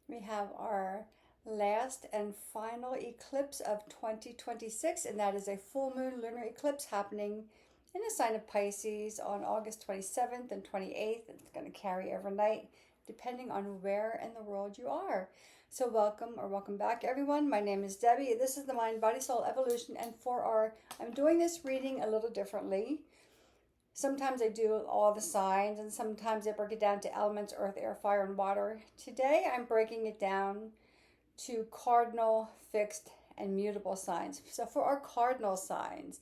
We have our last and final eclipse of 2026, and that is a full moon lunar eclipse happening in the sign of Pisces on August 27th and 28th. It's going to carry overnight, depending on where in the world you are. So welcome back, everyone. My name is Debbie. This is the Mind, Body, Soul Evolution, and I'm doing this reading a little differently. Sometimes I do all the signs, and sometimes I break it down to elements: earth, air, fire, and water. Today I'm breaking it down to cardinal, fixed, and mutable signs. So for our cardinal signs,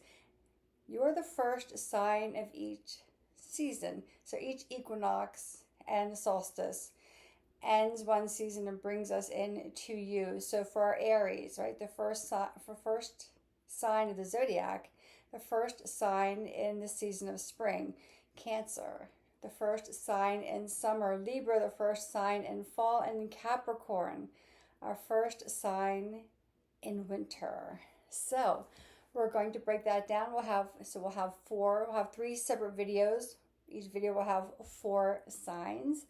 you're the first sign of each season. So each equinox and solstice ends one season and brings us into you. So for our Aries, right, the first sign of the zodiac, the first sign in the season of spring. Cancer, the first sign in summer. Libra, the first sign in fall. And Capricorn, our first sign in winter. So we're going to break that down. We'll have three separate videos. Each video will have 4 signs.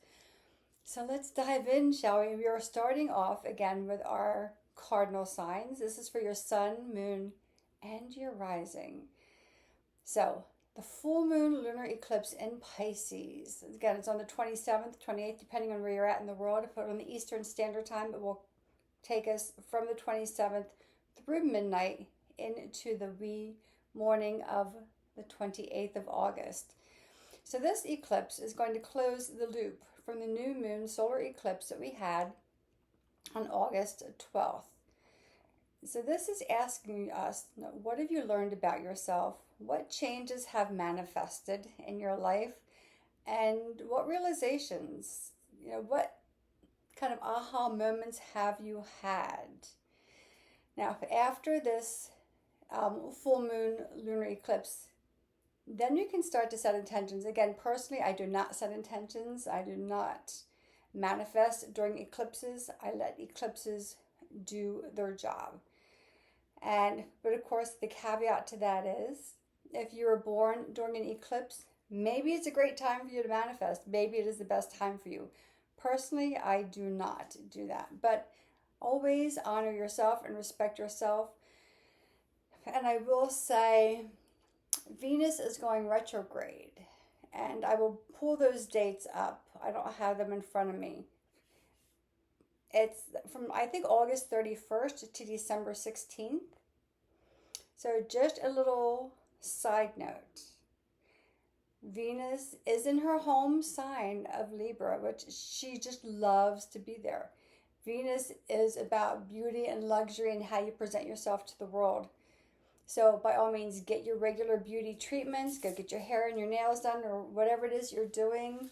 So let's dive in, shall we? We are starting off again with our cardinal signs. This is for your sun, moon, and your rising. So the full moon lunar eclipse in Pisces. Again, it's on the 27th, 28th, depending on where you're at in the world. If we're on the Eastern Standard Time, it will take us from the 27th through midnight into the wee morning of the 28th of August. So this eclipse is going to close the loop from the new moon solar eclipse that we had on August 12th. So this is asking us, what have you learned about yourself? What changes have manifested in your life? And what realizations, what kind of aha moments have you had? Now, after this full moon lunar eclipse, then you can start to set intentions. Again, personally, I do not set intentions. I do not manifest during eclipses. I let eclipses do their job. But of course, the caveat to that is, if you were born during an eclipse, maybe it's a great time for you to manifest. Maybe it is the best time for you. Personally, I do not do that. But always honor yourself and respect yourself. And I will say, Venus is going retrograde, and I will pull those dates up. I don't have them in front of me. It's from, I think, August 31st to December 16th. So just a little side note. Venus is in her home sign of Libra, which she just loves to be there. Venus is about beauty and luxury and how you present yourself to the world. So by all means, get your regular beauty treatments, go get your hair and your nails done, or whatever it is you're doing.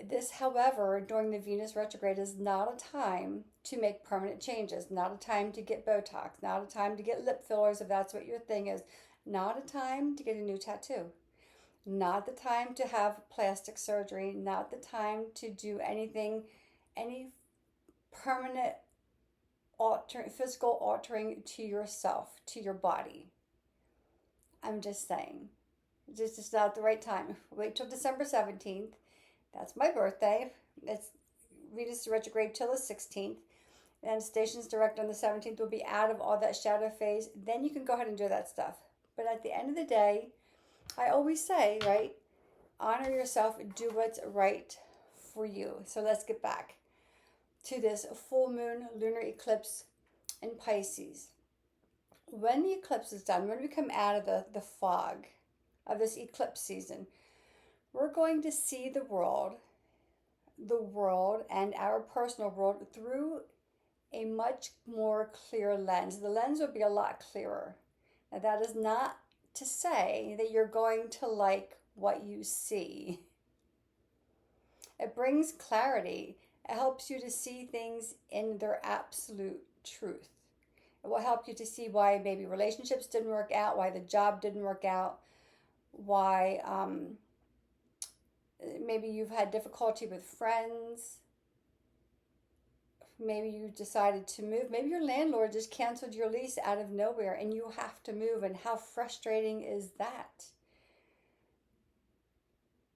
This, however, during the Venus retrograde is not a time to make permanent changes, not a time to get Botox, not a time to get lip fillers if that's what your thing is, not a time to get a new tattoo, not the time to have plastic surgery, not the time to do anything, any permanent physical altering to yourself, to your body. I'm just saying, it's just not the right time. Wait till December 17th. That's my birthday. It's Venus retrograde till the 16th. And stations direct on the 17th will be out of all that shadow phase. Then you can go ahead and do that stuff. But at the end of the day, I always say, right, honor yourself, do what's right for you. So let's get back to this full moon lunar eclipse in Pisces. When the eclipse is done, when we come out of the fog of this eclipse season, we're going to see the world and our personal world through a much more clear lens. The lens will be a lot clearer. Now, that is not to say that you're going to like what you see. It brings clarity. It helps you to see things in their absolute truth. It will help you to see why maybe relationships didn't work out, why the job didn't work out, why maybe you've had difficulty with friends. Maybe you decided to move. Maybe your landlord just canceled your lease out of nowhere and you have to move. And how frustrating is that?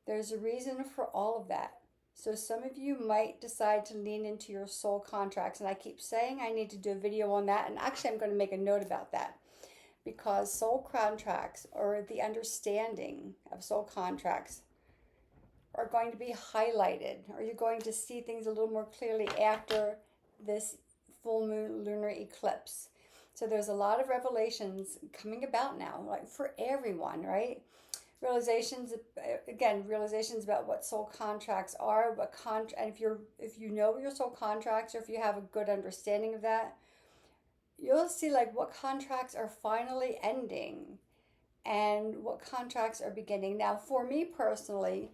There's a reason for all of that. So some of you might decide to lean into your soul contracts. And I keep saying I need to do a video on that. And actually, I'm going to make a note about that, because soul contracts, or the understanding of soul contracts, are going to be highlighted, or you're going to see things a little more clearly after this full moon lunar eclipse. So there's a lot of revelations coming about now, like for everyone, right? Realizations, again, realizations about what soul contracts are, and if you know your soul contracts, or if you have a good understanding of that, you'll see like what contracts are finally ending and what contracts are beginning. Now, for me personally,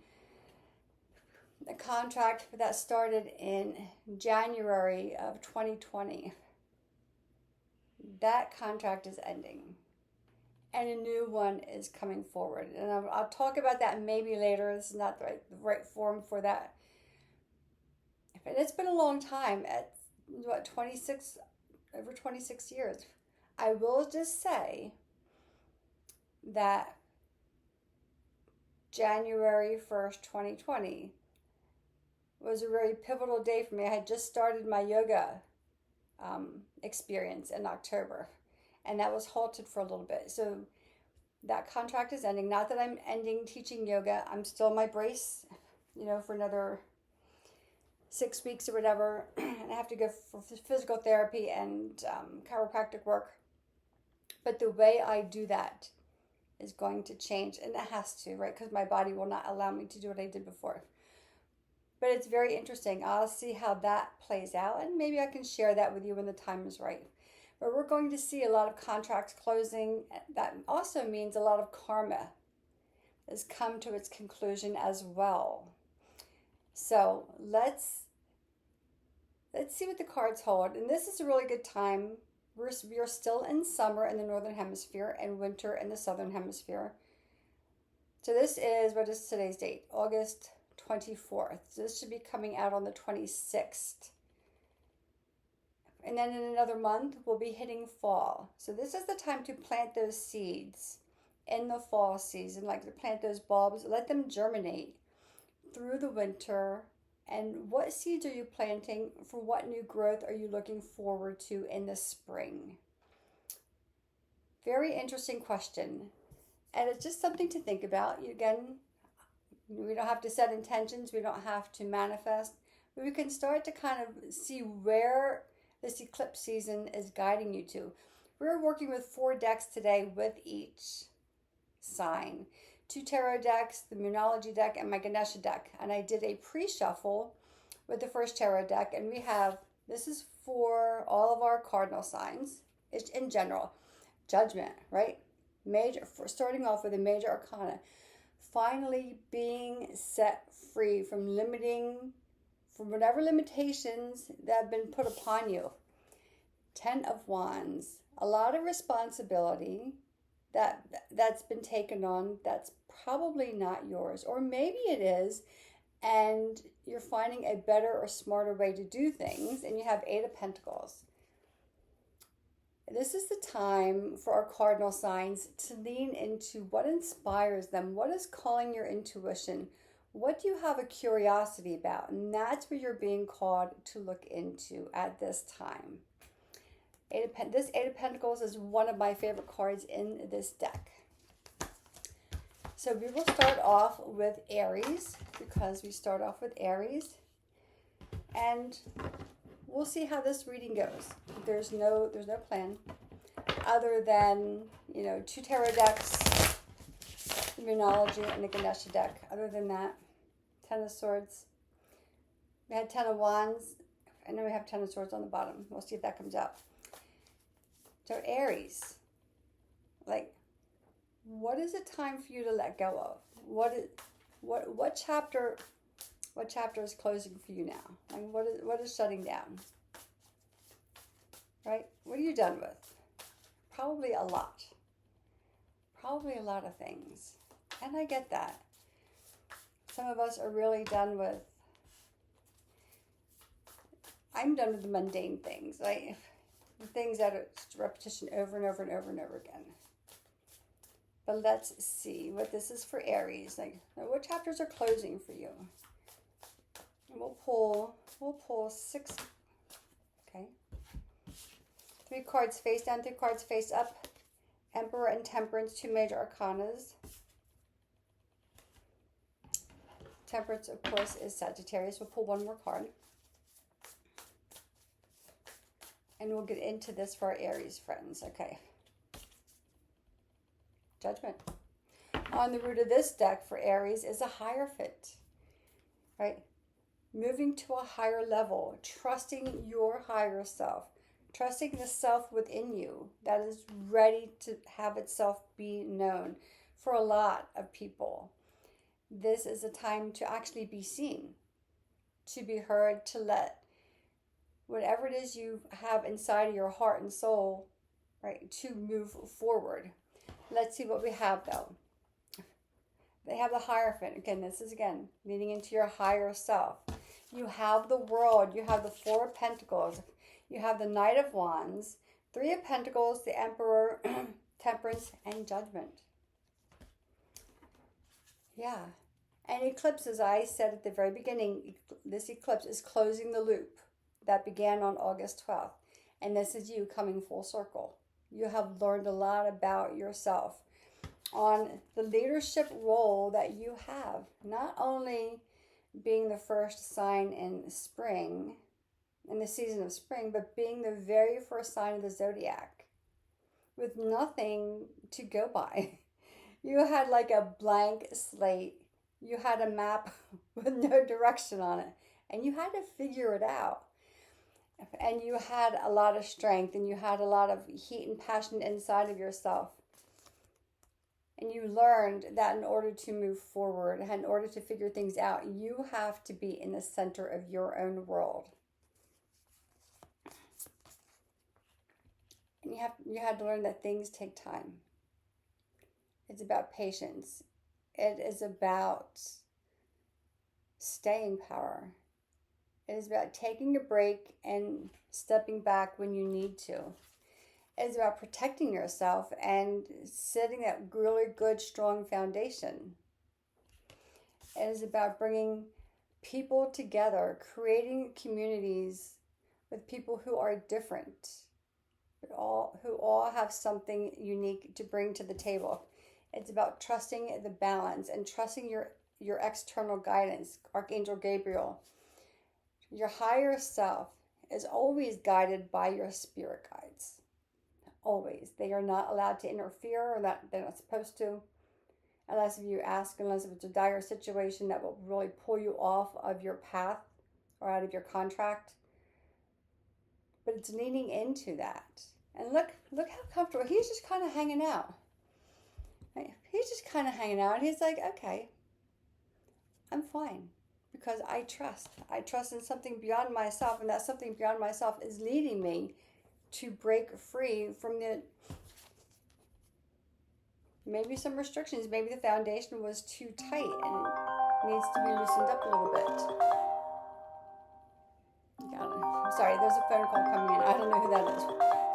the contract that started in January of 2020, that contract is ending and a new one is coming forward. And I'll talk about that maybe later. This is not the right forum for that. And it's been a long time, at what, over 26 years. I will just say that January 1st, 2020 was a very pivotal day for me. I had just started my yoga experience in October, and that was halted for a little bit. So that contract is ending. Not that I'm ending teaching yoga. I'm still in my brace, for another 6 weeks or whatever. And I have to go for physical therapy and chiropractic work. But the way I do that is going to change, and it has to, right? Because my body will not allow me to do what I did before. But it's very interesting. I'll see how that plays out, and maybe I can share that with you when the time is right. But we're going to see a lot of contracts closing. That also means a lot of karma has come to its conclusion as well. So let's see what the cards hold. And this is a really good time. We're still in summer in the Northern Hemisphere and winter in the Southern Hemisphere. So this is, what is today's date? August 24th. So this should be coming out on the 26th. And then in another month, we'll be hitting fall. So this is the time to plant those seeds in the fall season, like to plant those bulbs, let them germinate through the winter. And what seeds are you planting? For what new growth are you looking forward to in the spring? Very interesting question. And it's just something to think about. Again, we don't have to set intentions. We don't have to manifest. But we can start to kind of see where this eclipse season is guiding you to. We're working with 4 decks today with each sign. 2 tarot decks, the Moonology deck, and my Ganesha deck. And I did a pre-shuffle with the first tarot deck. And we have, this is for all of our cardinal signs. It's in general. Judgment, right? Starting off with a major arcana. Finally being set free from whatever limitations that have been put upon you. 10 of Wands. A lot of responsibility that's been taken on that's probably not yours, or maybe it is, and you're finding a better or smarter way to do things. And you have 8 of Pentacles. This is the time for our cardinal signs to lean into what inspires them, what is calling your intuition, what do you have a curiosity about, and that's where you're being called to look into at this time. This 8 of Pentacles is one of my favorite cards in this deck. So we will start off with Aries, because we start off with Aries, and we'll see how this reading goes. There's no plan other than 2 tarot decks, the Moonology and the Ganesha deck. Other than that, 10 of Swords. We had 10 of Wands, and then we have 10 of Swords on the bottom. We'll see if that comes out. So Aries, what is it time for you to let go of? What chapter is closing for you now? What is shutting down? Right? What are you done with? Probably a lot. Probably a lot of things. And I get that. Some of us are really done with, I'm done with the mundane things, right? The things that are just repetition over and over and over and over again. But let's see what this is for Aries. What chapters are closing for you? We'll pull 6. Okay. 3 cards face down, 3 cards face up. Emperor and Temperance, 2 major arcanas. Temperance, of course, is Sagittarius. We'll pull 1 more card. And we'll get into this for our Aries friends. Okay. Judgment. On the root of this deck for Aries is a Hierophant. Right? Moving to a higher level. Trusting your higher self. Trusting the self within you that is ready to have itself be known. For a lot of people, this is a time to actually be seen, to be heard, to let whatever it is you have inside of your heart and soul, right, to move forward. Let's see what we have, though. They have the Hierophant. Again, this is, again, leading into your higher self. You have the World. You have the 4 of Pentacles. You have the Knight of Wands, 3 of Pentacles, the Emperor, Temperance, and Judgment. Yeah. And eclipse, as I said at the very beginning, this eclipse is closing the loop that began on August 12th. And this is you coming full circle. You have learned a lot about yourself on the leadership role that you have. Not only being the first sign in spring, in the season of spring, but being the very first sign of the zodiac with nothing to go by. You had like a blank slate. You had a map with no direction on it, and you had to figure it out. And you had a lot of strength, and you had a lot of heat and passion inside of yourself. And you learned that in order to move forward, and in order to figure things out, you have to be in the center of your own world. And you had to learn that things take time. It's about patience. It is about staying power. It is about taking a break and stepping back when you need to. It is about protecting yourself and setting that really good, strong foundation. It is about bringing people together, creating communities with people who are different, who all have something unique to bring to the table. It's about trusting the balance and trusting your external guidance, Archangel Gabriel. Your higher self is always guided by your spirit guides. Always. They are not allowed to interfere, or that they're not supposed to, unless you ask, unless it's a dire situation that will really pull you off of your path or out of your contract. But it's leaning into that. And look how comfortable. He's just kind of hanging out. He's just kind of hanging out. He's like, okay, I'm fine. Because I trust. I trust in something beyond myself. And that something beyond myself is leading me to break free from maybe some restrictions. Maybe the foundation was too tight and it needs to be loosened up a little bit. Sorry, there's a phone call coming in. I don't know who that is.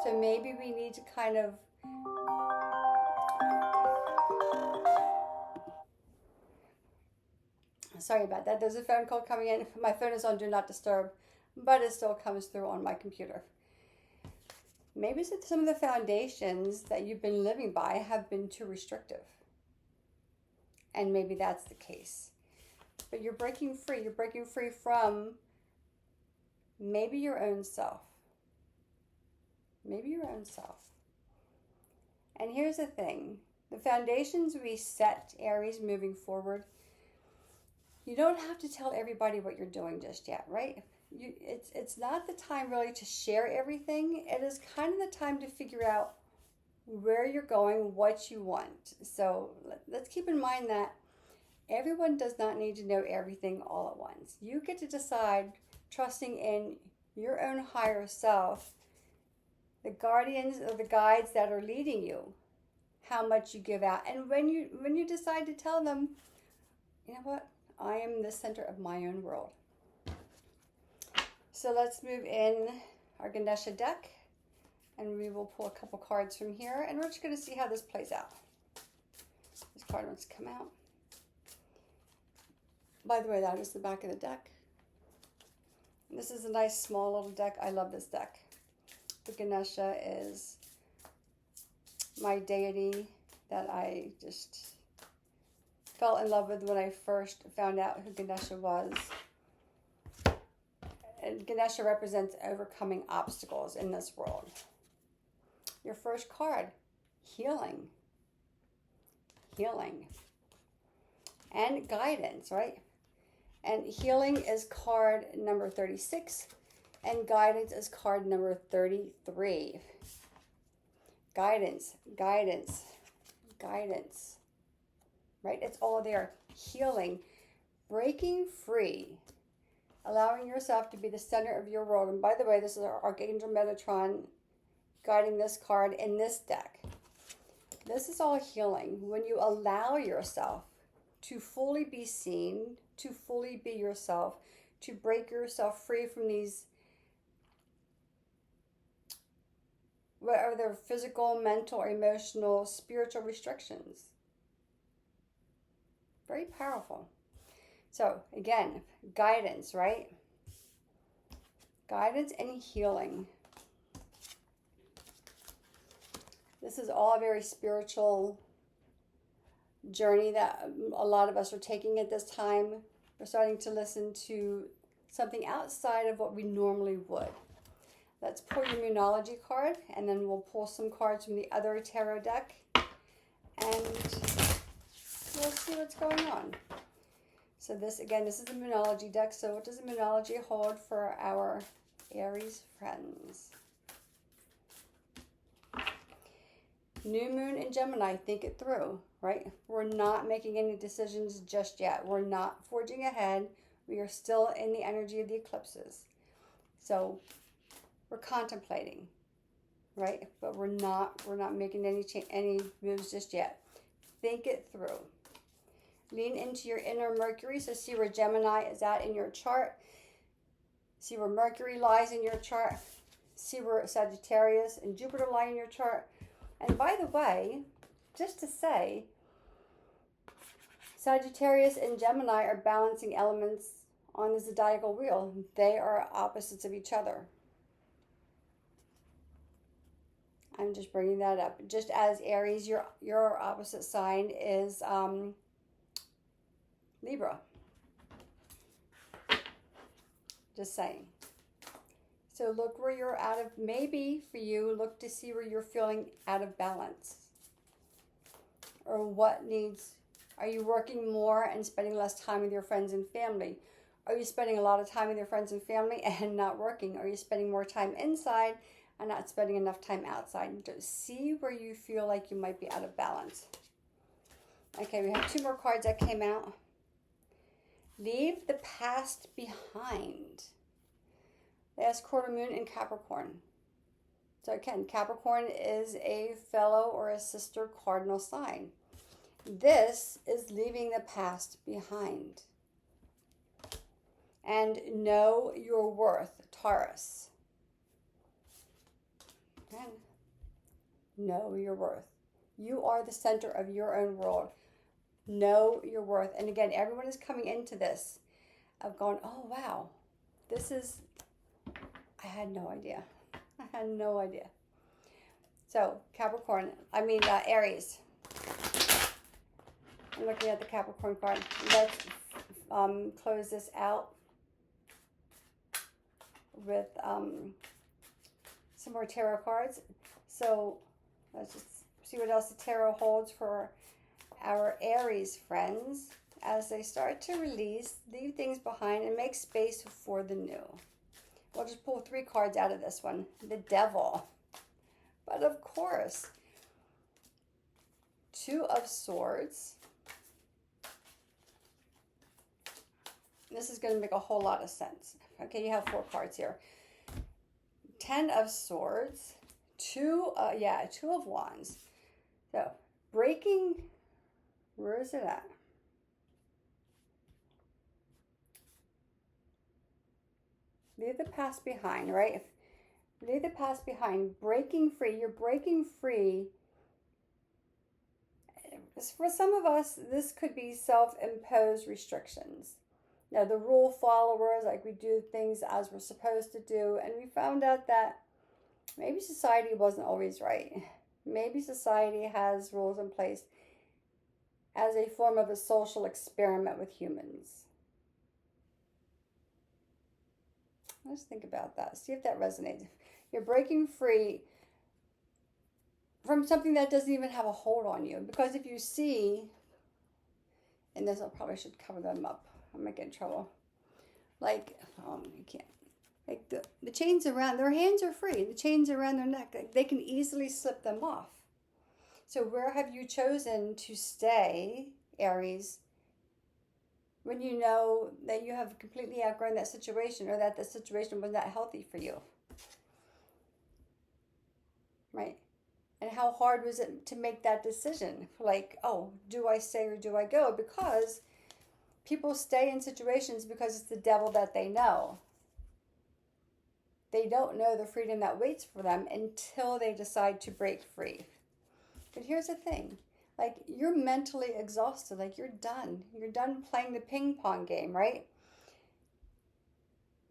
So maybe we need to kind of sorry about that. There's a phone call coming in. My phone is on Do Not Disturb, but it still comes through on my computer. Maybe some of the foundations that you've been living by have been too restrictive. And maybe that's the case. But you're breaking free. You're breaking free from maybe your own self. Maybe your own self. And here's the thing. The foundations we set, Aries, moving forward, you don't have to tell everybody what you're doing just yet, right? It's not the time really to share everything. It is kind of the time to figure out where you're going, what you want. So let's keep in mind that everyone does not need to know everything all at once. You get to decide, trusting in your own higher self, the guardians or the guides that are leading you, how much you give out. And when you decide to tell them, you know what? I am the center of my own world. So let's move in our Ganesha deck, and we will pull a couple cards from here, and we're just going to see how this plays out. This card wants to come out. By the way, that is the back of the deck. This is a nice small little deck. I love this deck. The Ganesha is my deity that I just fell in love with when I first found out who Ganesha was. And Ganesha represents overcoming obstacles in this world. Your first card, healing. Healing. And guidance, right? And healing is card number 36. And guidance is card number 33. Guidance, guidance, guidance. Right? It's all there. Healing. Breaking free. Allowing yourself to be the center of your world. And by the way, this is our Archangel Metatron guiding this card in this deck. This is all healing. When you allow yourself to fully be seen, to fully be yourself, to break yourself free from these, whatever they're physical, mental, emotional, spiritual restrictions. Very powerful. So again, guidance, right? Guidance and healing. This is all a very spiritual journey that a lot of us are taking at this time. We're starting to listen to something outside of what we normally would. Let's pull your Moonology card, and then we'll pull some cards from the other tarot deck, and we'll see what's going on. So this, again, this is the Moonology deck. So what does the Moonology hold for our Aries friends? New moon in Gemini, think it through, right? We're not making any decisions just yet. We're not forging ahead. We are still in the energy of the eclipses. So we're contemplating, right? But we're not making any moves just yet. Think it through. Lean into your inner Mercury. So see where Gemini is at in your chart. See where Mercury lies in your chart. See where Sagittarius and Jupiter lie in your chart. And by the way, just to say, Sagittarius and Gemini are balancing elements on the zodiacal wheel. They are opposites of each other. I'm just bringing that up. Just as Aries, your opposite sign is Libra. Just saying. So look where you're out of, maybe for you, look to see where you're feeling out of balance. Or what needs, are you working more and spending less time with your friends and family? Are you spending a lot of time with your friends and family and not working? Are you spending more time inside and not spending enough time outside? Just see where you feel like you might be out of balance. Okay, we have two more cards that came out. Leave the past behind. Last quarter moon in Capricorn. So again, Capricorn is a fellow or a sister cardinal sign. This is leaving the past behind. And know your worth, Taurus. Again, know your worth. You are the center of your own world. Know your worth. And again, everyone is coming into this of going, oh, wow, this is, I had no idea. I had no idea. So Capricorn, Aries. I'm looking at the Capricorn card. Let's close this out with some more tarot cards. So let's just see what else the tarot holds for our Aries friends as they start to release, leave things behind, and make space for the new. We'll just pull three cards out of this one. The Devil. But of course, Two of Swords. This is going to make a whole lot of sense. Okay, you have four cards here. Ten of Swords. Two of Wands. So, breaking, where is it at? Leave the past behind, right? Leave the past behind. Breaking free. You're breaking free. For some of us, this could be self-imposed restrictions. you know, the rule followers, like we do things as we're supposed to do. And we found out that maybe society wasn't always right. Maybe society has rules in place as a form of a social experiment with humans. Let's think about that. See if that resonates. You're breaking free from something that doesn't even have a hold on you. Because if you see, and this I probably should cover them up. I'm gonna get in trouble. Like, you can't. Like the chains around their hands are free. The chains around their neck, like they can easily slip them off. So where have you chosen to stay, Aries, when you know that you have completely outgrown that situation, or that the situation was not healthy for you? Right? And how hard was it to make that decision? Like, oh, do I stay or do I go? Because people stay in situations because it's the devil that they know. They don't know the freedom that waits for them until they decide to break free. But here's the thing. Like, you're mentally exhausted. Like, you're done. You're done playing the ping pong game, right?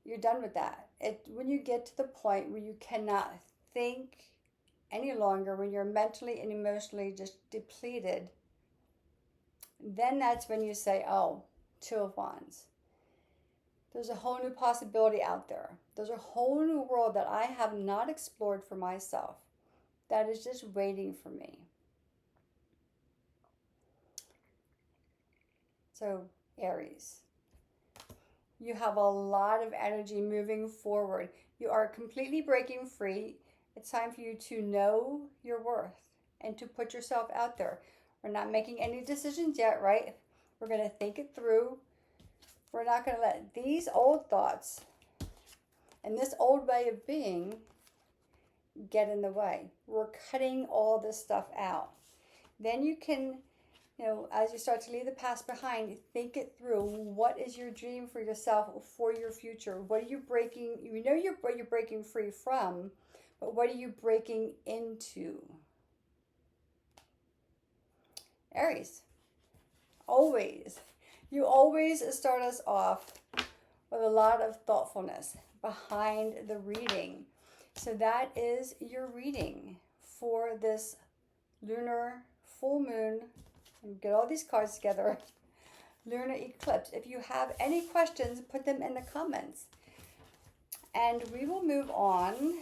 You're done with that. When you get to the point where you cannot think any longer, when you're mentally and emotionally just depleted, then that's when you say, oh, Two of Wands. There's a whole new possibility out there. There's a whole new world that I have not explored for myself that is just waiting for me. So, Aries, you have a lot of energy moving forward. You are completely breaking free. It's time for you to know your worth and to put yourself out there. We're not making any decisions yet, right? We're going to think it through. We're not going to let these old thoughts and this old way of being get in the way. We're cutting all this stuff out. Then you can, you know, as you start to leave the past behind, think it through. What is your dream for yourself, for your future? What are you breaking? You know what you're breaking free from, but what are you breaking into? Aries, you always start us off with a lot of thoughtfulness behind the reading. So that is your reading for this lunar full moon. Get all these cards together. Lunar eclipse. If you have any questions, put them in the comments. And we will move on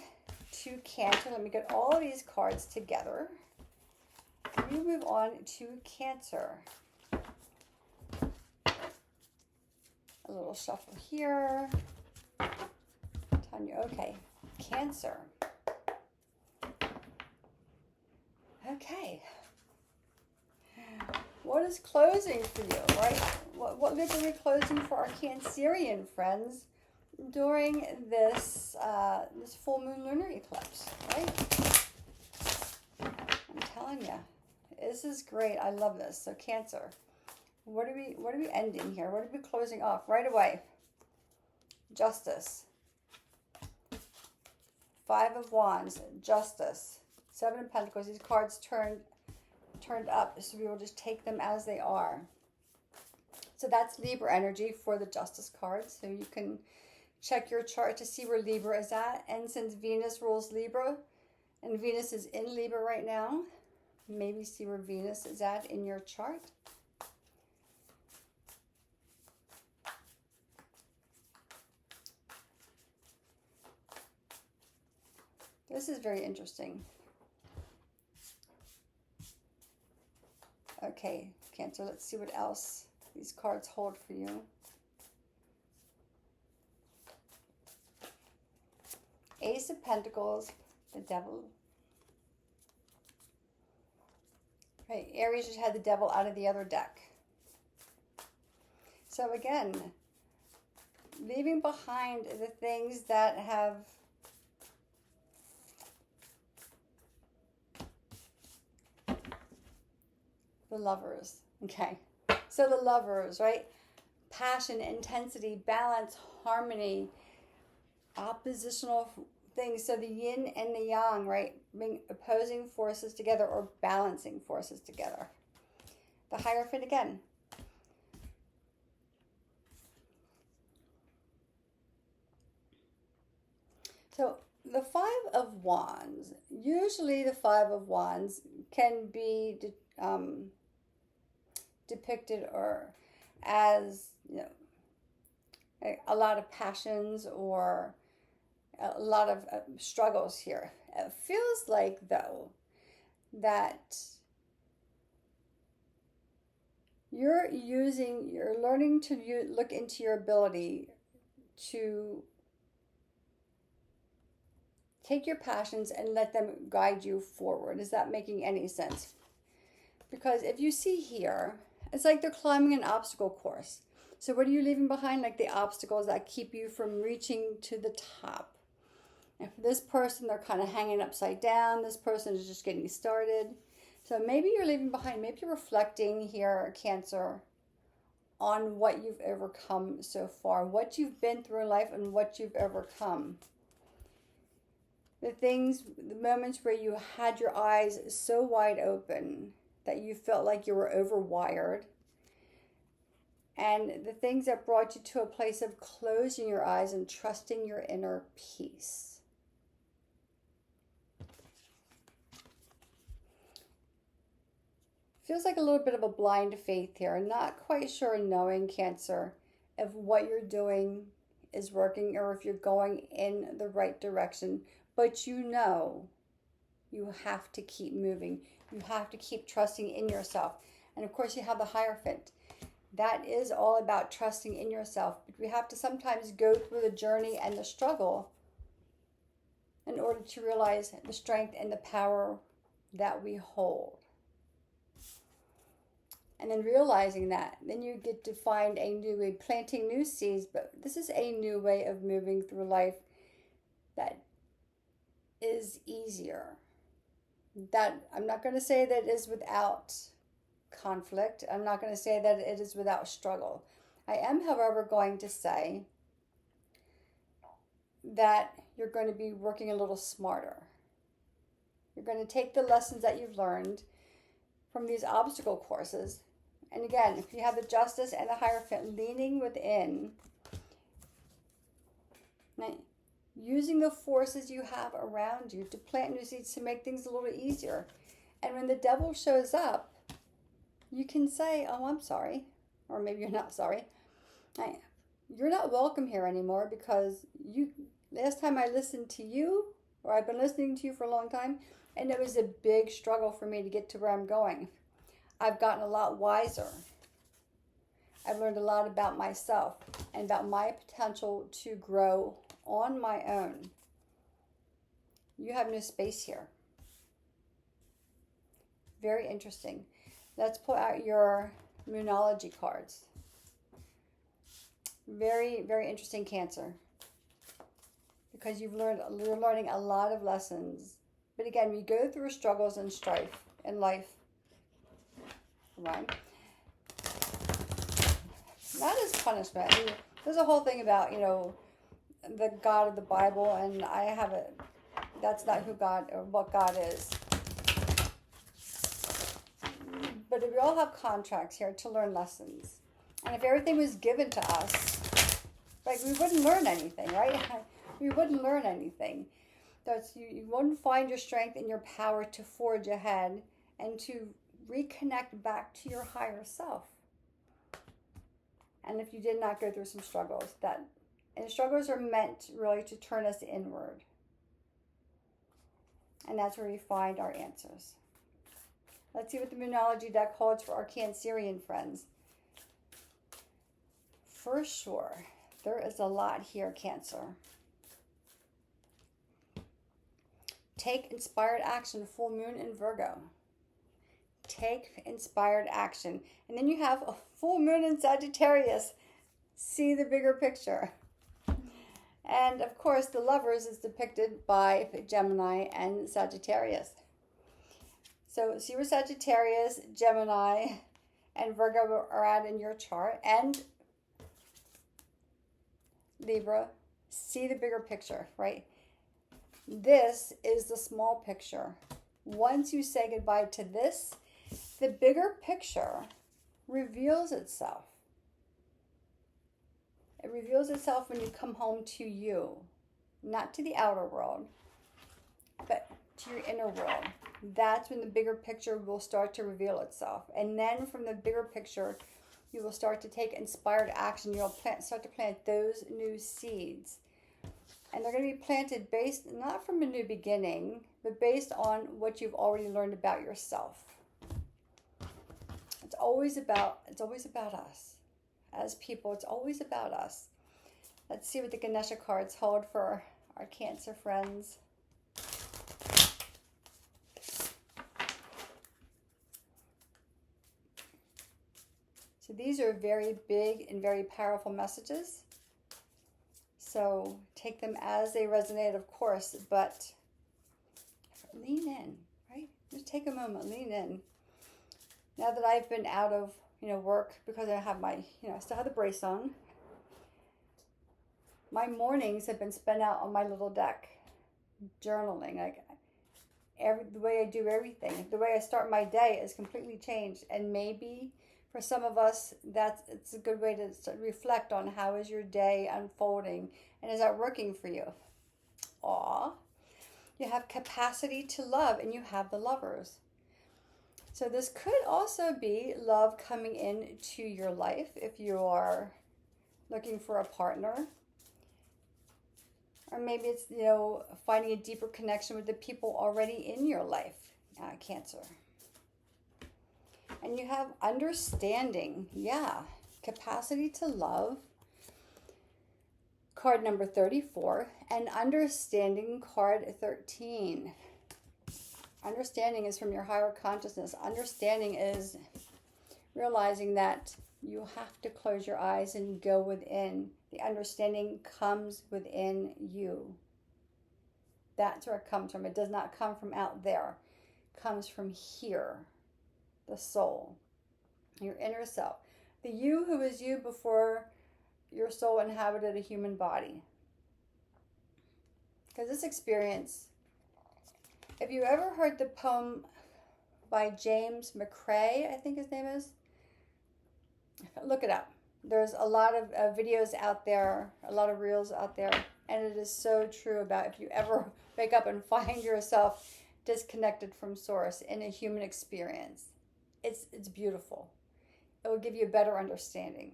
to Cancer. Let me get all these cards together. We move on to Cancer. A little shuffle here. Tanya, okay. Cancer. Okay. What is closing for you, right? What Libra are we closing for our Cancerian friends during this this full moon lunar eclipse, right? I'm telling you, this is great. I love this. So Cancer, what are we ending here? What are we closing off right away? Justice. Five of Wands, Justice. Seven of Pentacles. These cards turned up, so we will just take them as they are. So that's Libra energy for the Justice card. So you can check your chart to see where Libra is at. And since Venus rules Libra, and Venus is in Libra right now, maybe see where Venus is at in your chart. This is very interesting. Okay, Cancer, let's see what else these cards hold for you. Ace of Pentacles, the Devil. Right, Aries just had the Devil out of the other deck. So again, leaving behind the things that have the Lovers. Okay, so the Lovers, right? Passion, intensity, balance, harmony, oppositional things. So the yin and the yang, right? Being opposing forces together or balancing forces together. The Hierophant again. So the Five of Wands, usually the Five of Wands can be depicted or as, a lot of passions or a lot of struggles here. It feels like, though, that you're learning to look into your ability to take your passions and let them guide you forward. Is that making any sense? Because if you see here, it's like they're climbing an obstacle course. So what are you leaving behind? Like the obstacles that keep you from reaching to the top. And for this person, they're kind of hanging upside down. This person is just getting started. So maybe you're leaving behind, maybe you're reflecting here, Cancer, on what you've overcome so far, what you've been through in life and what you've overcome. The moments where you had your eyes so wide open that you felt like you were overwired, and the things that brought you to a place of closing your eyes and trusting your inner peace. Feels like a little bit of a blind faith here. Not quite sure, knowing, Cancer, if what you're doing is working or if you're going in the right direction. But you have to keep moving. You have to keep trusting in yourself. And of course, you have the Hierophant. That is all about trusting in yourself. But we have to sometimes go through the journey and the struggle in order to realize the strength and the power that we hold. And then realizing that, then you get to find a new way, planting new seeds. But this is a new way of moving through life that is easier. That I'm not going to say that it is without conflict. I'm not going to say that it is without struggle. I am, however, going to say that you're going to be working a little smarter. You're going to take the lessons that you've learned from these obstacle courses. And again, if you have the Justice and the Hierophant leaning within, using the forces you have around you to plant new seeds to make things a little easier. And when the devil shows up, you can say, oh, I'm sorry. Or maybe you're not sorry. You're not welcome here anymore because last time I listened to you, or I've been listening to you for a long time, and it was a big struggle for me to get to where I'm going. I've gotten a lot wiser. I've learned a lot about myself and about my potential to grow on my own. You have no space here. Very interesting. Let's pull out your Moonology cards. Very, very interesting, Cancer. Because you're learning a lot of lessons. But again, we go through struggles and strife in life. Right? Not as punishment. I mean, there's a whole thing about, the God of the Bible, and that's not who God or what God is. But we all have contracts here to learn lessons. And if everything was given to us, we wouldn't learn anything, right? We wouldn't learn anything. You wouldn't find your strength and your power to forge ahead and to reconnect back to your higher self. And if you did not go through some struggles, and struggles are meant really to turn us inward. And that's where we find our answers. Let's see what the Moonology deck holds for our Cancerian friends. For sure, there is a lot here, Cancer. Take inspired action, full moon in Virgo. Take inspired action. And then you have a full moon in Sagittarius. See the bigger picture. And of course, the Lovers is depicted by Gemini and Sagittarius. So see where Sagittarius, Gemini, and Virgo are at in your chart. And Libra, see the bigger picture, right? This is the small picture. Once you say goodbye to this, the bigger picture reveals itself. It reveals itself when you come home to you, not to the outer world, but to your inner world. That's when the bigger picture will start to reveal itself. And then from the bigger picture, you will start to take inspired action. You'll start to plant those new seeds. And they're going to be planted based, not from a new beginning, but based on what you've already learned about yourself. It's always about us. As people, it's always about us. Let's see what the Ganesha cards hold for our Cancer friends. So these are very big and very powerful messages. So take them as they resonate, of course, but lean in, right? Just take a moment, lean in. Now that I've been out of, work because I have my, I still have the brace on. My mornings have been spent out on my little deck, journaling. Like the way I do everything, the way I start my day is completely changed. And maybe for some of us, it's a good way to reflect on how is your day unfolding and is that working for you? Aw, you have capacity to love and you have the Lovers. So this could also be love coming into your life if you are looking for a partner. Or maybe it's, finding a deeper connection with the people already in your life, Cancer. And you have understanding, capacity to love, card number 34, and understanding, card 13. Understanding is from your higher consciousness. Understanding is realizing that you have to close your eyes and go within. The understanding comes within you. That's where it comes from. It does not come from out there. It comes from here, the soul, your inner self. The you who was you before your soul inhabited a human body. Because this experience, if you ever heard the poem by James McCrae, I think his name is, look it up. There's a lot of videos out there, a lot of reels out there, and it is so true about if you ever wake up and find yourself disconnected from source in a human experience. It's beautiful. It will give you a better understanding.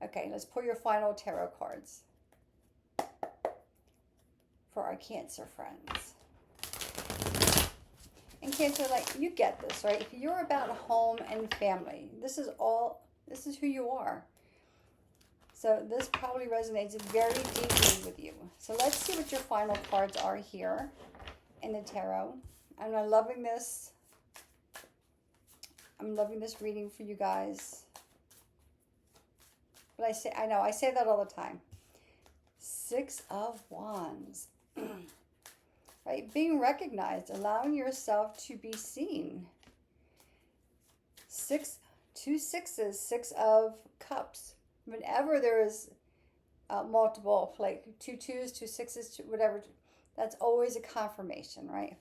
Okay, let's pull your final tarot cards for our Cancer friends. And Cancer, you get this, right? If you're about home and family, this is who you are. So this probably resonates very deeply with you. So let's see what your final cards are here in the tarot. I'm loving this. I'm loving this reading for you guys. But I know I say that all the time. 6 of Wands. Right? Being recognized, allowing yourself to be seen. 2 sixes, 6 of Cups. Whenever there is multiple, 2 twos, 2 sixes, whatever, that's always a confirmation, right?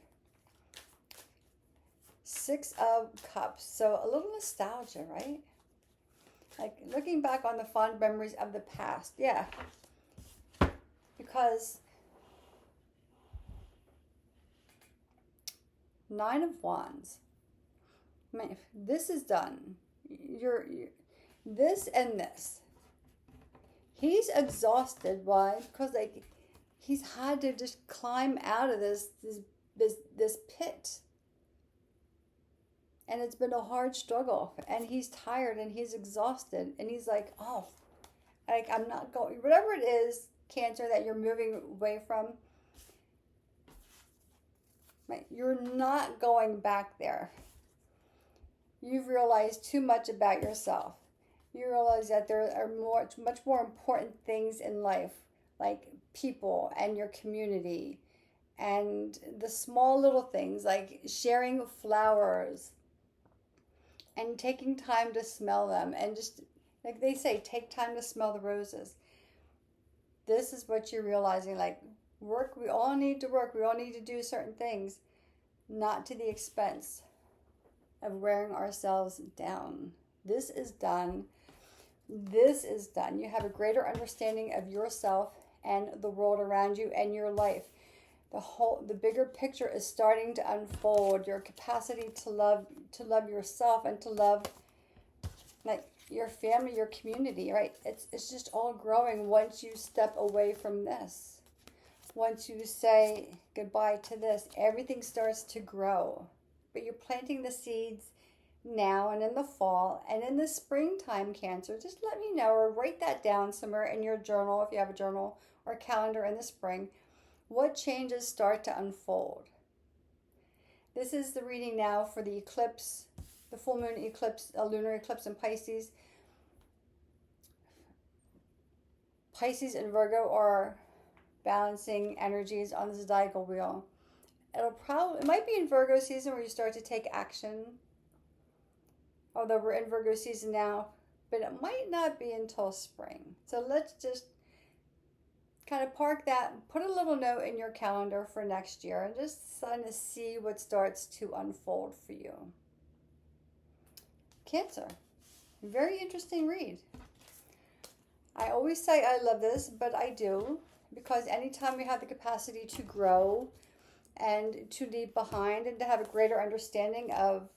6 of Cups. So a little nostalgia, right? Looking back on the fond memories of the past. Yeah. Because 9 of Wands. Man, if this is done, you're this and this. He's exhausted. Why? Because he's had to just climb out of this pit. And it's been a hard struggle. And he's tired and he's exhausted. And he's I'm not going, whatever it is, Cancer, that you're moving away from, right? You're not going back there. You've realized too much about yourself. You realize that there are much more important things in life, like people and your community, and the small little things like sharing flowers and taking time to smell them, and just like they say, take time to smell the roses. This is what you're realizing, work, we all need to work, we all need to do certain things, not to the expense of wearing ourselves down. This is done. This is done. You have a greater understanding of yourself and the world around you and your life. The bigger picture is starting to unfold. Your capacity to love yourself and to love like your family, your community, right? It's just all growing once you step away from this. Once you say goodbye to this, everything starts to grow. But you're planting the seeds now and in the fall and in the springtime, Cancer. Just let me know or write that down somewhere in your journal if you have a journal or calendar in the spring. What changes start to unfold? This is the reading now for the eclipse, the full moon eclipse, a lunar eclipse in Pisces. Pisces and Virgo are balancing energies on the zodiacal wheel. It might be in Virgo season where you start to take action. Although we're in Virgo season now, but it might not be until spring. So let's just kind of park that and put a little note in your calendar for next year and just kind of see what starts to unfold for you. Cancer, very interesting read. I always say I love this, but I do, because anytime we have the capacity to grow and to leave behind and to have a greater understanding of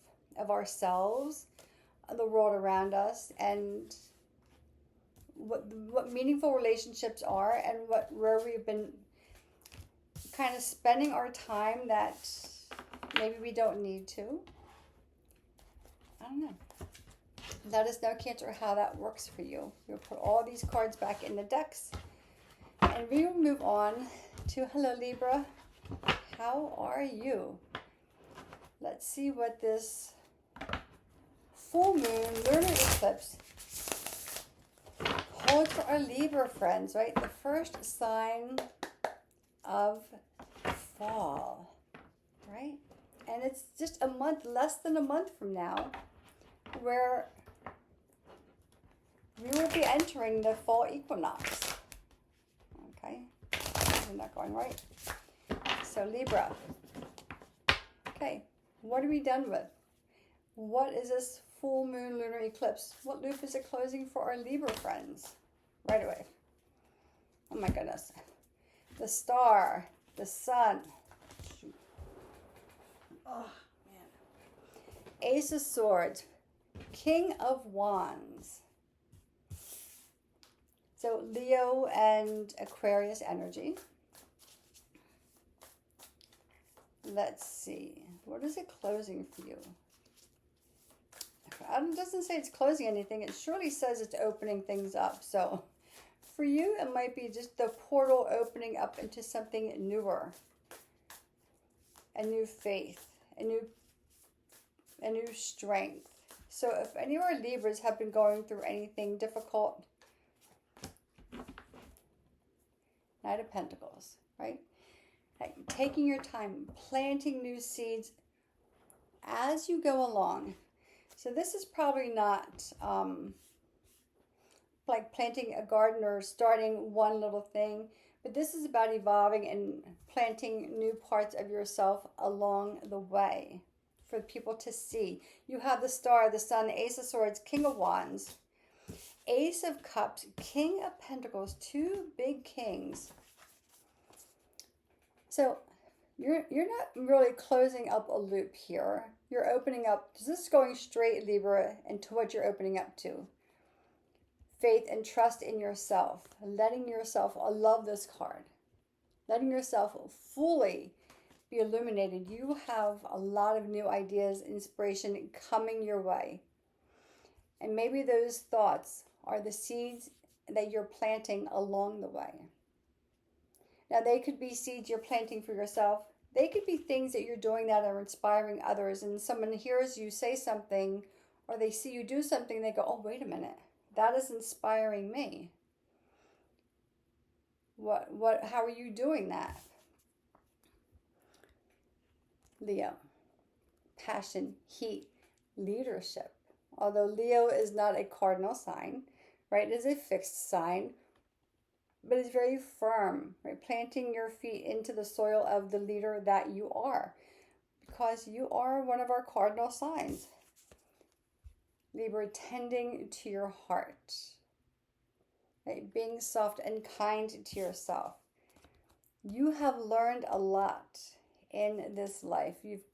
ourselves, the world around us, and what meaningful relationships are, and where we've been kind of spending our time that maybe we don't need to. I don't know. Let us know, Cancer, how that works for you. We'll put all these cards back in the decks, and we will move on to hello, Libra. How are you? Let's see what this full moon lunar eclipse holds for our Libra friends, right? The first sign of fall, right? And it's just a month, less than a month from now, where we will be entering the fall equinox. Okay, I'm not going right. So Libra. Okay, what are we done with? What is this full moon lunar eclipse? What loop is it closing for our Libra friends? Right away. Oh my goodness. The star, the sun. Shoot. Oh man. Ace of Swords, King of Wands. So Leo and Aquarius energy. Let's see. What is it closing for you? It doesn't say it's closing anything. It surely says it's opening things up. So for you, it might be just the portal opening up into something newer. A new faith. A new strength. So if any of our Libras have been going through anything difficult, Knight of Pentacles, right? Like taking your time, planting new seeds as you go along. So this is probably not like planting a garden or starting one little thing, but this is about evolving and planting new parts of yourself along the way for people to see. You have the star, the sun, the Ace of Swords, King of Wands, Ace of Cups, King of Pentacles, two big kings. So you're not really closing up a loop here. You're opening up. This is going straight, Libra, into what you're opening up to. Faith and trust in yourself. Letting yourself, I love this card. Letting yourself fully be illuminated. You have a lot of new ideas, inspiration coming your way. And maybe those thoughts are the seeds that you're planting along the way. Now, they could be seeds you're planting for yourself. They could be things that you're doing that are inspiring others, and someone hears you say something or they see you do something, they go, oh, wait a minute, that is inspiring me. How are you doing that? Leo, passion, heat, leadership. Although Leo is not a cardinal sign, right? It is a fixed sign, but it's very firm, right? Planting your feet into the soil of the leader that you are, because you are one of our cardinal signs. Libra, tending to your heart. right? Being soft and kind to yourself. You have learned a lot in this life. You've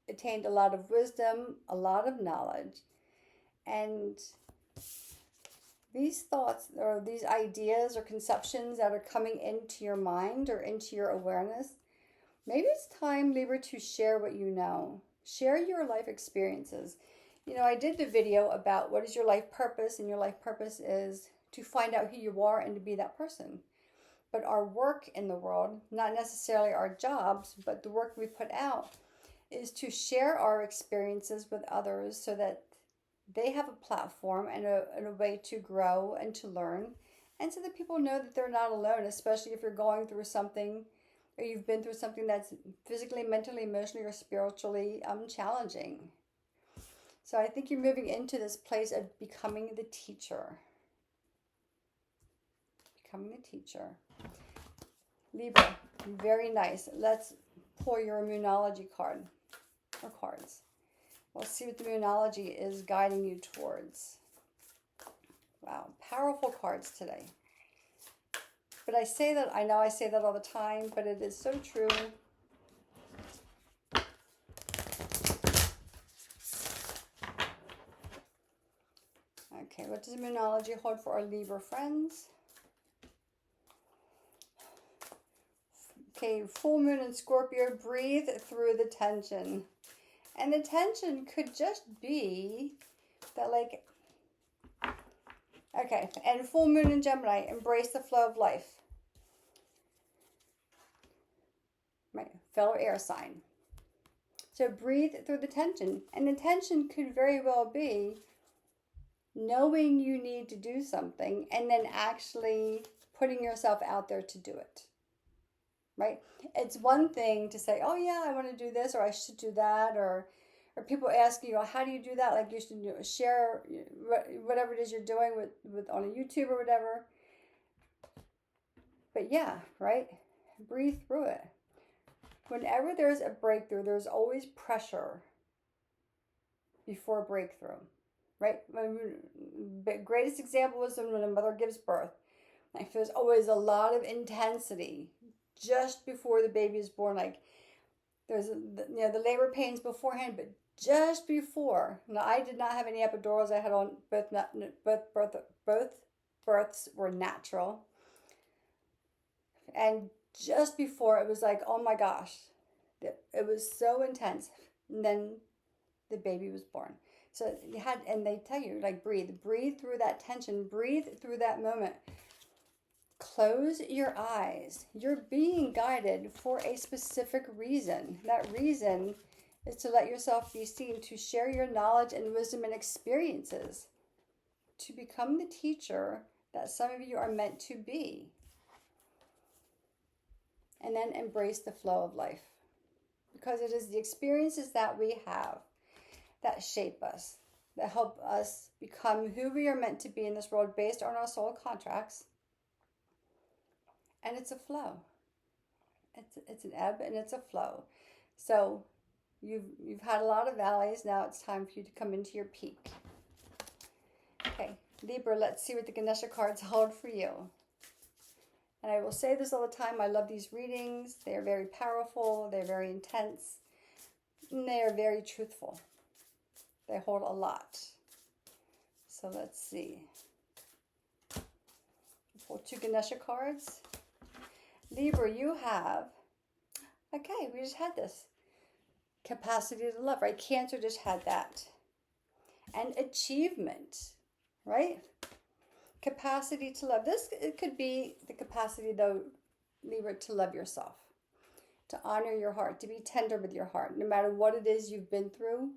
attained a lot of wisdom, a lot of knowledge, and these thoughts or these ideas or conceptions that are coming into your mind or into your awareness, maybe it's time, Libra, to share what you know. Share your life experiences. You know, I did the video about what is your life purpose, and your life purpose is to find out who you are and to be that person. But our work in the world, not necessarily our jobs, but the work we put out, is to share our experiences with others so that they have a platform and a way to grow and to learn, and so that people know that they're not alone, especially if you're going through something or you've been through something that's physically, mentally, emotionally, or spiritually challenging. So I think you're moving into this place of becoming the teacher. Becoming the teacher. Libra, very nice. Let's pull your Moonology card or cards. We'll see what the Moonology is guiding you towards. Wow, powerful cards today. But I say that, I know I say that all the time, but it is so true. Okay, what does Moonology hold for our Libra friends? Okay, full moon in Scorpio, breathe through the tension. And the tension could just be that, like, okay, and full moon in Gemini, embrace the flow of life. My fellow air sign. So breathe through the tension. And the tension could very well be knowing you need to do something and then actually putting yourself out there to do it. Right? It's one thing to say, oh yeah, I want to do this, or I should do that, or people ask you, how do you do that? Like, you should share whatever it is you're doing with on a YouTube or whatever. But yeah, right? Breathe through it. Whenever there's a breakthrough, there's always pressure before breakthrough, right? The greatest example was when a mother gives birth. Like, there's always a lot of intensity just before the baby is born. Like, there's the labor pains beforehand, but just before. Now, I did not have any epidurals. I had on both births were natural, and just before, it was like, oh my gosh, it was so intense. And then the baby was born. So you had, and they tell you, like, breathe through that tension, breathe through that moment. Close your eyes. You're being guided for a specific reason. That reason is to let yourself be seen, to share your knowledge and wisdom and experiences, to become the teacher that some of you are meant to be. And then embrace the flow of life. Because it is the experiences that we have that shape us, that help us become who we are meant to be in this world based on our soul contracts. And it's a flow. It's an ebb and it's a flow. So you've had a lot of valleys. Now it's time for you to come into your peak. Okay, Libra, let's see what the Ganesha cards hold for you. And I will say this all the time, I love these readings. They are very powerful, they're very intense, and they are very truthful. They hold a lot. So let's see. Pull 2 Ganesha cards. Libra, you have, okay, we just had this. Capacity to love, right? Cancer just had that. And achievement, right? Capacity to love. It could be the capacity, though, Libra, to love yourself, to honor your heart, to be tender with your heart, no matter what it is you've been through.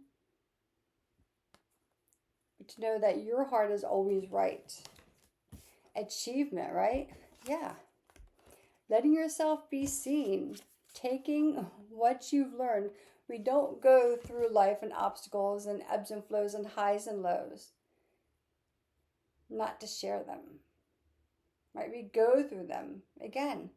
But to know that your heart is always right. Achievement, right? Yeah. Letting yourself be seen. Taking what you've learned. We don't go through life and obstacles and ebbs and flows and highs and lows not to share them, right? We go through them, again,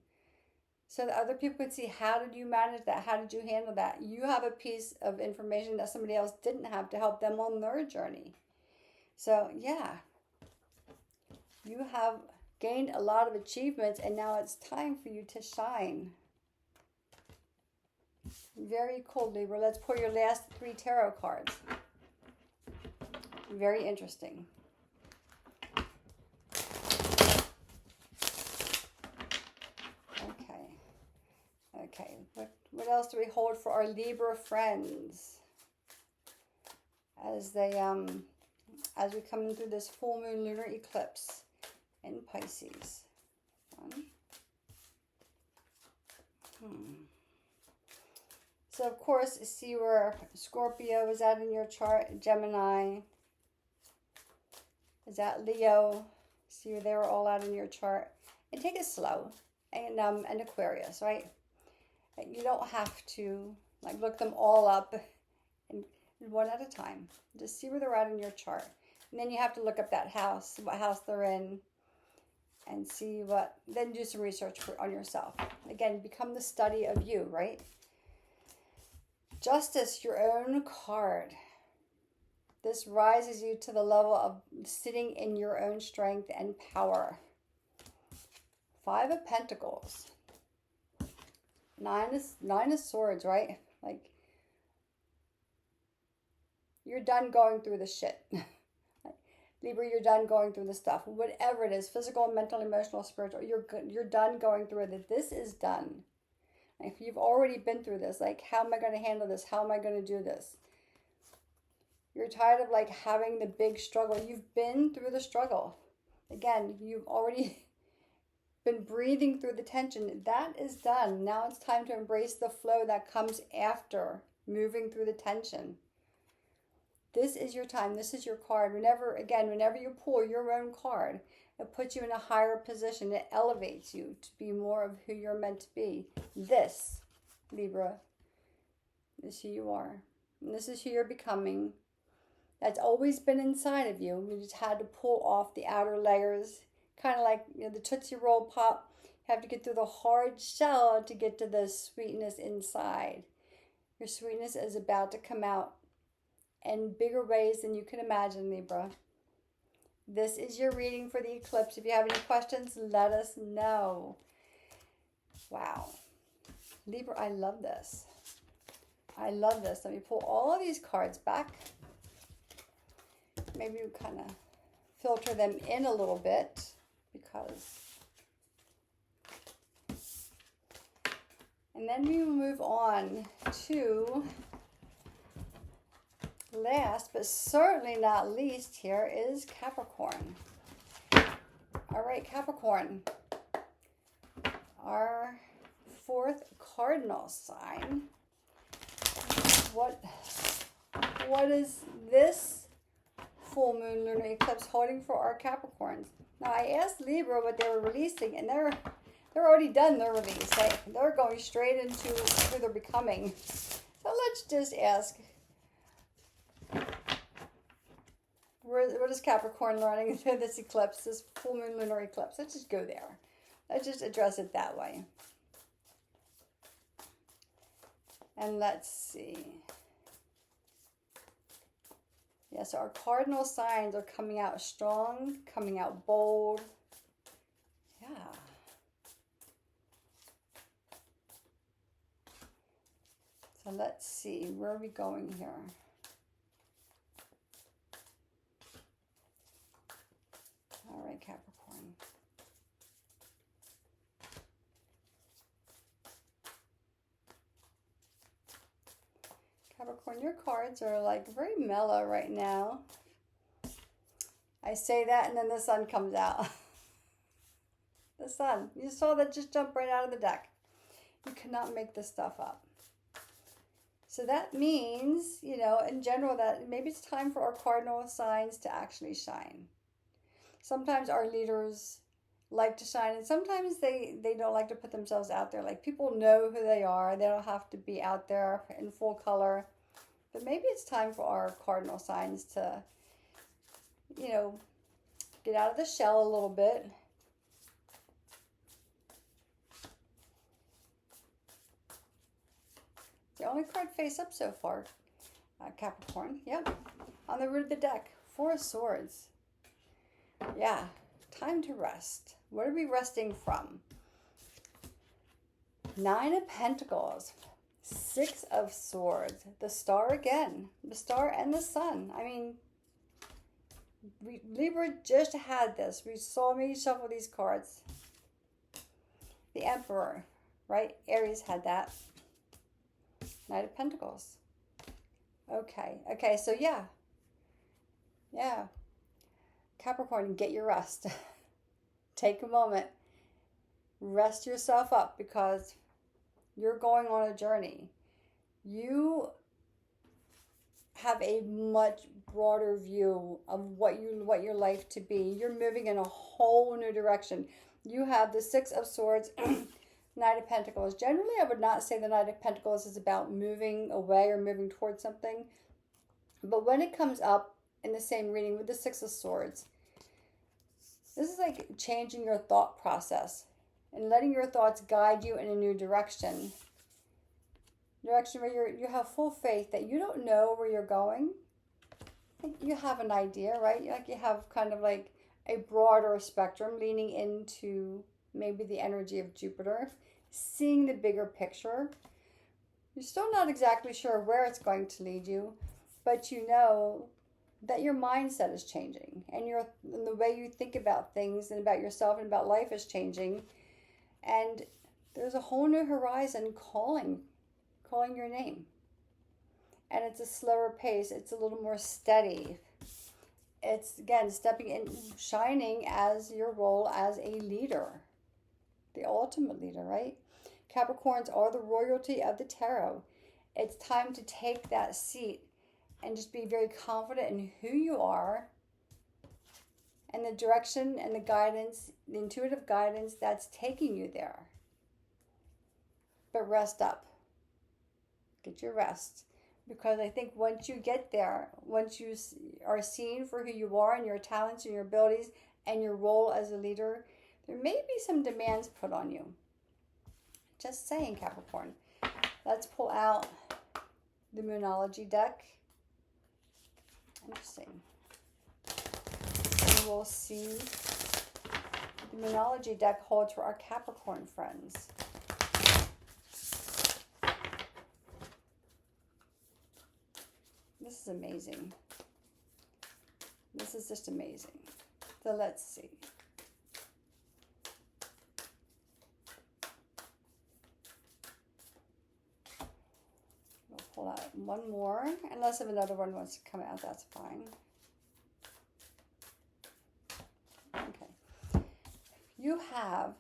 so that other people could see, how did you manage that? How did you handle that? You have a piece of information that somebody else didn't have to help them on their journey. So, yeah, you have gained a lot of achievements, and now it's time for you to shine. Very cool, Libra. Let's pull your last 3 tarot cards. Very interesting. Okay. What else do we hold for our Libra friends as they as we come through this full moon lunar eclipse in Pisces? So of course, see where Scorpio is at in your chart, Gemini. Is that Leo? See where they were all out in your chart. And take it slow. And Aquarius, right? You don't have to like look them all up and one at a time. Just see where they're at in your chart. And then you have to look up that house, what house they're in, and see what, then do some research on yourself. Again, become the study of you, right? Justice, your own card. This rises you to the level of sitting in your own strength and power. 5 of Pentacles. 9 of Swords, right? Like, you're done going through the shit. Libra, you're done going through the stuff. Whatever it is, physical, mental, emotional, spiritual, you're done going through it. This is done. If you've already been through this, like, how am I going to handle this? How am I going to do this? You're tired of, like, having the big struggle. You've been through the struggle. Again, you've already been breathing through the tension. That is done. Now it's time to embrace the flow that comes after moving through the tension. This is your time. This is your card. Whenever you pull your own card, it puts you in a higher position. It elevates you to be more of who you're meant to be. This, Libra, is who you are. And this is who you're becoming. That's always been inside of you. You just had to pull off the outer layers. Kind of like, the Tootsie Roll Pop. You have to get through the hard shell to get to the sweetness inside. Your sweetness is about to come out in bigger ways than you can imagine, Libra. This is your reading for the eclipse. If you have any questions, let us know. Wow. Libra, I love this. I love this. Let me pull all of these cards back. Maybe we kind of filter them in a little bit because... And then we will move on to... Last, but certainly not least, here is Capricorn. All right, Capricorn. Our 4th cardinal sign. What is this full moon lunar eclipse holding for our Capricorns? Now, I asked Libra what they were releasing, and they're already done their release. They're going straight into who they're becoming. So let's just ask, what is Capricorn learning through this eclipse, this full moon lunar eclipse? Let's just go there. Let's just address it that way. And let's see. Yes, our cardinal signs are coming out strong, coming out bold. Yeah. So let's see, where are we going here? All right, Capricorn. Capricorn, your cards are like very mellow right now. I say that and then the sun comes out. The sun. You saw that just jump right out of the deck. You cannot make this stuff up. So that means, in general, that maybe it's time for our cardinal signs to actually shine. Sometimes our leaders like to shine, and sometimes they don't like to put themselves out there. Like, people know who they are. They don't have to be out there in full color. But maybe it's time for our cardinal signs to, get out of the shell a little bit. The only card face up so far, Capricorn. Yep, on the root of the deck, 4 of Swords. Yeah, Time to rest. What are we resting from? 9 of Pentacles. 6 of Swords. The Star again. The Star and the Sun. I mean, Libra just had this. We saw me shuffle these cards. The Emperor, right? Aries had that. Knight of Pentacles. Okay, so yeah. Capricorn, get your rest. Take a moment. Rest yourself up because you're going on a journey. You have a much broader view of what you want your life to be. You're moving in a whole new direction. You have the 6 of Swords, Knight of Pentacles. Generally, I would not say the Knight of Pentacles is about moving away or moving towards something. But when it comes up in the same reading with the 6 of Swords, this is like changing your thought process and letting your thoughts guide you in a new direction. Direction where you have full faith that you don't know where you're going. You have an idea, right? Like you have kind of like a broader spectrum leaning into maybe the energy of Jupiter, seeing the bigger picture. You're still not exactly sure where it's going to lead you, but you know that your mindset is changing and the way you think about things and about yourself and about life is changing. And there's a whole new horizon calling your name. And it's a slower pace. It's a little more steady. It's, again, stepping in, shining as your role as a leader. The ultimate leader, right? Capricorns are the royalty of the tarot. It's time to take that seat and just be very confident in who you are and the direction and the guidance, the intuitive guidance that's taking you there. But rest up. Get your rest. Because I think once you get there, once you are seen for who you are and your talents and your abilities and your role as a leader, there may be some demands put on you. Just saying, Capricorn. Let's pull out the Moonology deck. Interesting. And we'll see what the Moonology deck holds for our Capricorn friends. This is amazing. This is just amazing. So let's see. We'll pull out one more. Unless if another one wants to come out, that's fine. Okay. You have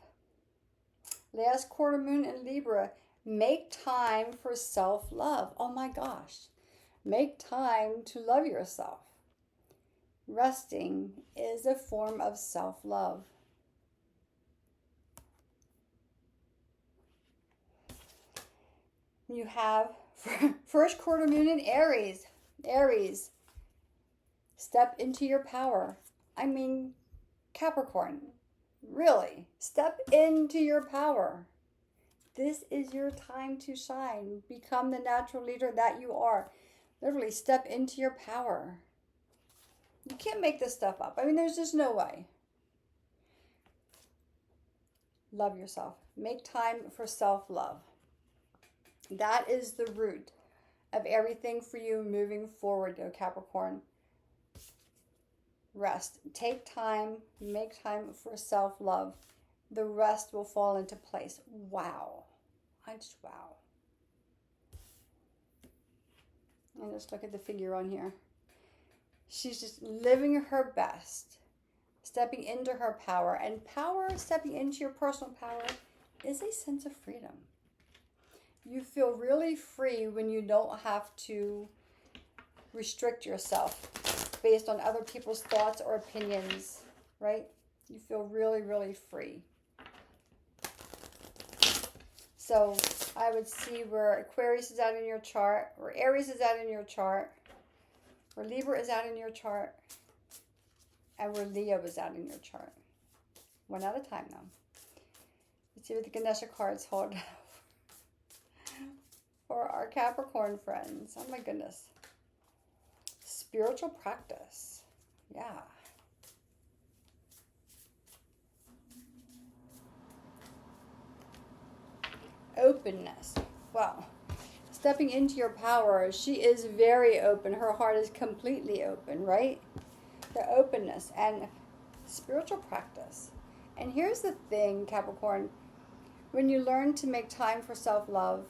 last quarter moon in Libra. Make time for self-love. Oh my gosh. Make time to love yourself. Resting is a form of self-love. You have first quarter moon in Aries. Aries, step into your power. I mean, Capricorn, really, step into your power. This is your time to shine. Become the natural leader that you are. Literally step into your power. You can't make this stuff up. I mean, there's just no way. Love yourself. Make time for self-love. That is the root of everything for you moving forward, Capricorn. Rest. Take time. Make time for self-love. The rest will fall into place. Wow. Wow. And just look at the figure on here. She's just living her best, stepping into her power. And power, stepping into your personal power, is a sense of freedom. You feel really free when you don't have to restrict yourself based on other people's thoughts or opinions, right? You feel really, really free. So I would see where Aquarius is at in your chart, where Aries is at in your chart, where Libra is at in your chart, and where Leo is at in your chart. One at a time now. Let's see what the Ganesha cards hold for our Capricorn friends. Oh my goodness. Spiritual practice. Yeah. openness. Wow. Stepping into your power. She is very open. Her heart is completely open, right? The openness and spiritual practice. And here's the thing, Capricorn. When you learn to make time for self-love,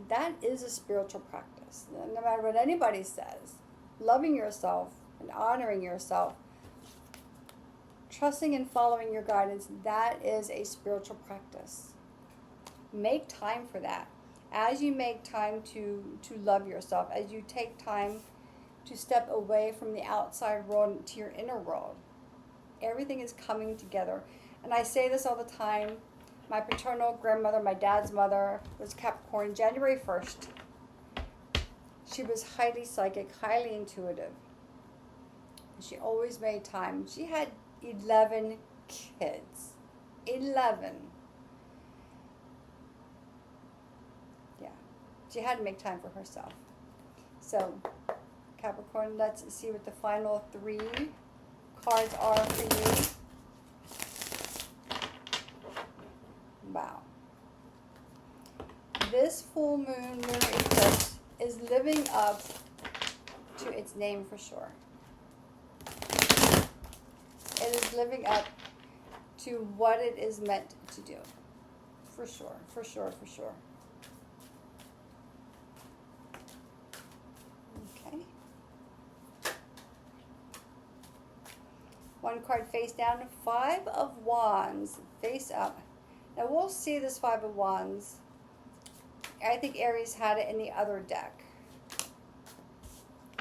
that is a spiritual practice. No matter what anybody says, loving yourself and honoring yourself, trusting and following your guidance, that is a spiritual practice. Make time for that. As you make time to love yourself, as you take time to step away from the outside world to your inner world, everything is coming together. And I say this all the time. My paternal grandmother, my dad's mother, was Capricorn, January 1st. She was highly psychic, highly intuitive. She always made time. She had 11 kids. 11. Yeah. She had to make time for herself. So, Capricorn, let's see what the final 3 cards are for you. Wow. This full moon lunar eclipse is living up to its name for sure. It is living up to what it is meant to do. For sure, for sure, for sure. Okay. 1 card face down, 5 of Wands, face up. Now we'll see this 5 of Wands. I think Aries had it in the other deck.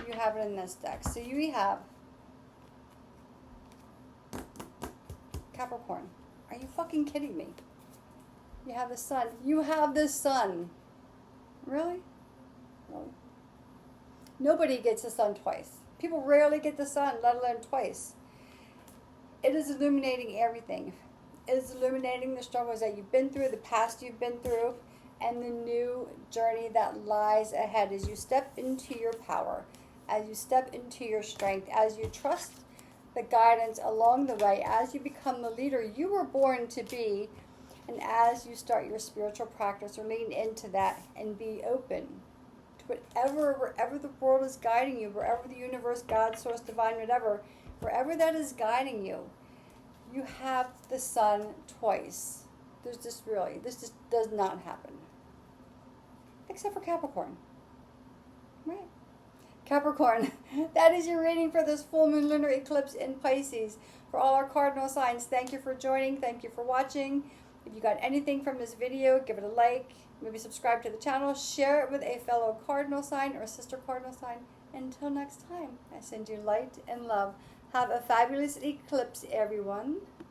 You have it in this deck. So you have Capricorn. Are you fucking kidding me? You have the sun. You have the sun. Really? Really? Nobody gets the sun twice. People rarely get the sun, let alone twice. It is illuminating everything. It is illuminating the struggles that you've been through, the past you've been through, and the new journey that lies ahead as you step into your power, as you step into your strength, as you trust the guidance along the way, as you become the leader you were born to be, and as you start your spiritual practice or lean into that and be open to wherever the world is guiding you, wherever the universe, God, source, divine, whatever, wherever that is guiding you. You have the sun twice. This just does not happen. Except for Capricorn. Right. Capricorn, that is your reading for this full moon lunar eclipse in Pisces. For all our cardinal signs, thank you for joining. Thank you for watching. If you got anything from this video, give it a like. Maybe subscribe to the channel. Share it with a fellow cardinal sign or sister cardinal sign. Until next time, I send you light and love. Have a fabulous eclipse, everyone.